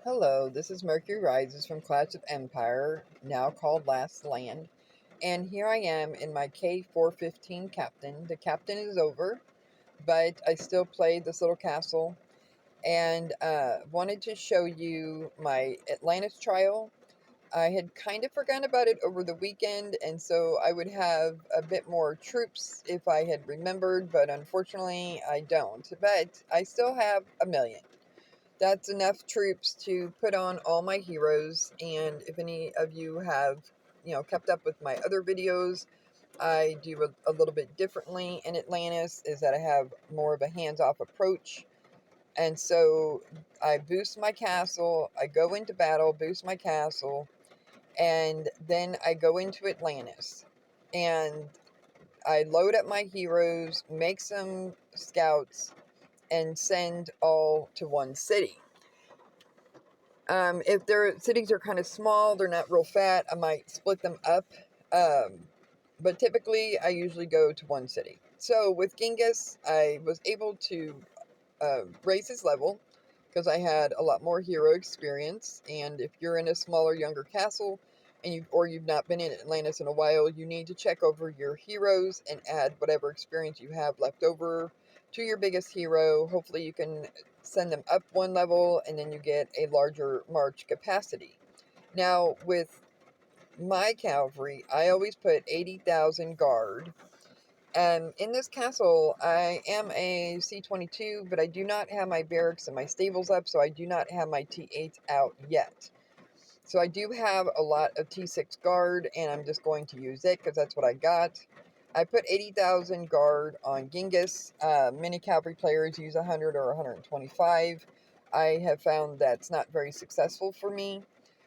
Hello, this is Mercury Rises from Clash of Empire, now called Last Land. And here I am in my k415 captain. The captain is over, but I still play this little castle. And wanted to show you my Atlantis trial. I had kind of forgotten about it over the weekend, and so I would have a bit more troops if I had remembered, but unfortunately I don't. But I still have a million. That's enough troops to put on all my heroes. And if any of you have, kept up with my other videos, I do a little bit differently in Atlantis, is that I have more of a hands-off approach. And so I boost my castle, I go into battle, boost my castle, and then I go into Atlantis. And I load up my heroes, make some scouts, and send all to one city. If their cities are kind of small, they're not real fat, I might split them up. But typically, I usually go to one city. So with Genghis, I was able to raise his level because I had a lot more hero experience. And if you're in a smaller, younger castle, and you've not been in Atlantis in a while, you need to check over your heroes and add whatever experience you have left over to your biggest hero. Hopefully you can send them up one level and then you get a larger march capacity. Now with my cavalry, I always put 80,000 guard. In this castle, I am a C-22, but I do not have my barracks and my stables up, so I do not have my T-8 out yet. So I do have a lot of T6 guard, and I'm just going to use it because that's what I got. I put 80,000 guard on Genghis. Many cavalry players use 100 or 125. I have found that's not very successful for me.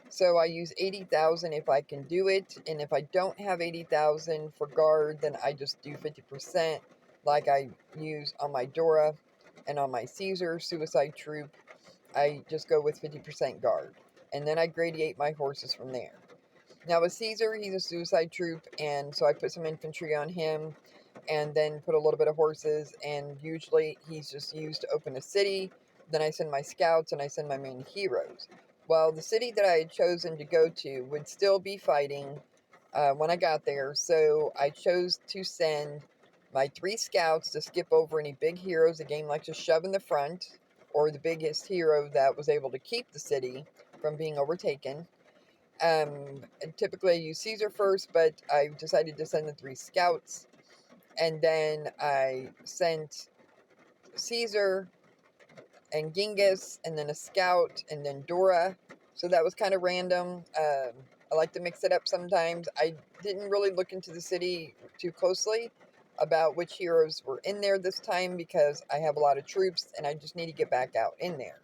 So I use 80,000 if I can do it. And if I don't have 80,000 for guard, then I just do 50% like I use on my Dora and on my Caesar suicide troop. I just go with 50% guard. And then I gradiate my horses from there. Now with Caesar, he's a suicide troop, and so I put some infantry on him and then put a little bit of horses, and usually he's just used to open a city. Then I send my scouts and I send my main heroes. Well, the city that I had chosen to go to would still be fighting when I got there, so I chose to send my 3 scouts to skip over any big heroes the game likes to shove in the front, or the biggest hero that was able to keep the city from being overtaken. Typically I use Caesar first, but I decided to send the 3 scouts, and then I sent Caesar and Genghis, and then a scout, and then Dora. So that was kind of random. I like to mix it up sometimes. I didn't really look into the city too closely about which heroes were in there this time because I have a lot of troops and I just need to get back out in there.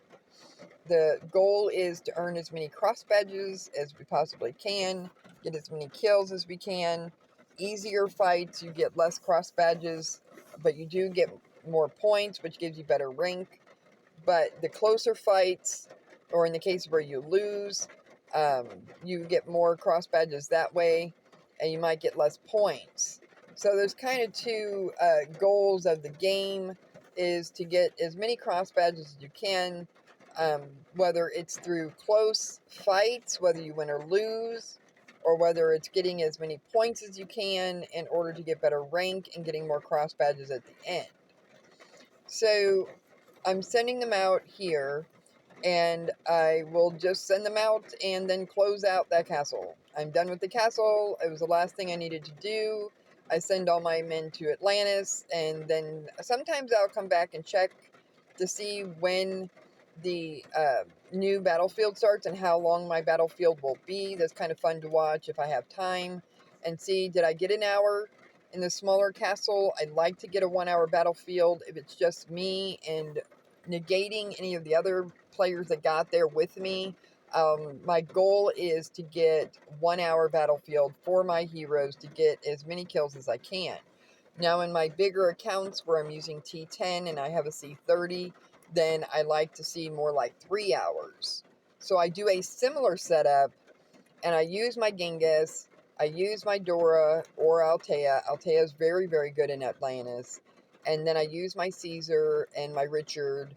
The goal is to earn as many cross badges as we possibly can, get as many kills as we can. Easier fights, you get less cross badges, but you do get more points, which gives you better rank. But the closer fights, or in the case where you lose, you get more cross badges that way, and you might get less points. So there's kind of two goals of the game, is to get as many cross badges as you can, whether it's through close fights, whether you win or lose, or whether it's getting as many points as you can in order to get better rank and getting more cross badges at the end. So I'm sending them out here, and I will just send them out and then close out that castle. I'm done with the castle. It was the last thing I needed to do. I send all my men to Atlantis, and then sometimes I'll come back and check to see when the new battlefield starts and how long my battlefield will be. That's kind of fun to watch if I have time, and see, did I get an hour in the smaller castle? I'd like to get a 1 hour battlefield if it's just me and negating any of the other players that got there with me. My goal is to get 1 hour battlefield for my heroes to get as many kills as I can. Now in my bigger accounts where I'm using T10 and I have a C30, then I like to see more like 3 hours. So I do a similar setup, and I use my Genghis, I use my Dora or Altea. Altea is very, very good in Atlantis. And then I use my Caesar and my Richard,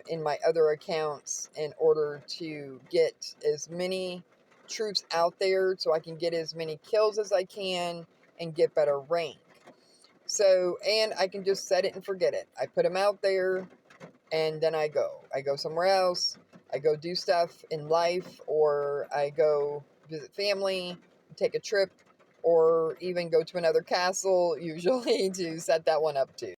in my other accounts in order to get as many troops out there so I can get as many kills as I can and get better rank. So, and I can just set it and forget it. I put them out there and then I go. I go somewhere else. I go do stuff in life, or I go visit family, take a trip, or even go to another castle, usually, to set that one up too.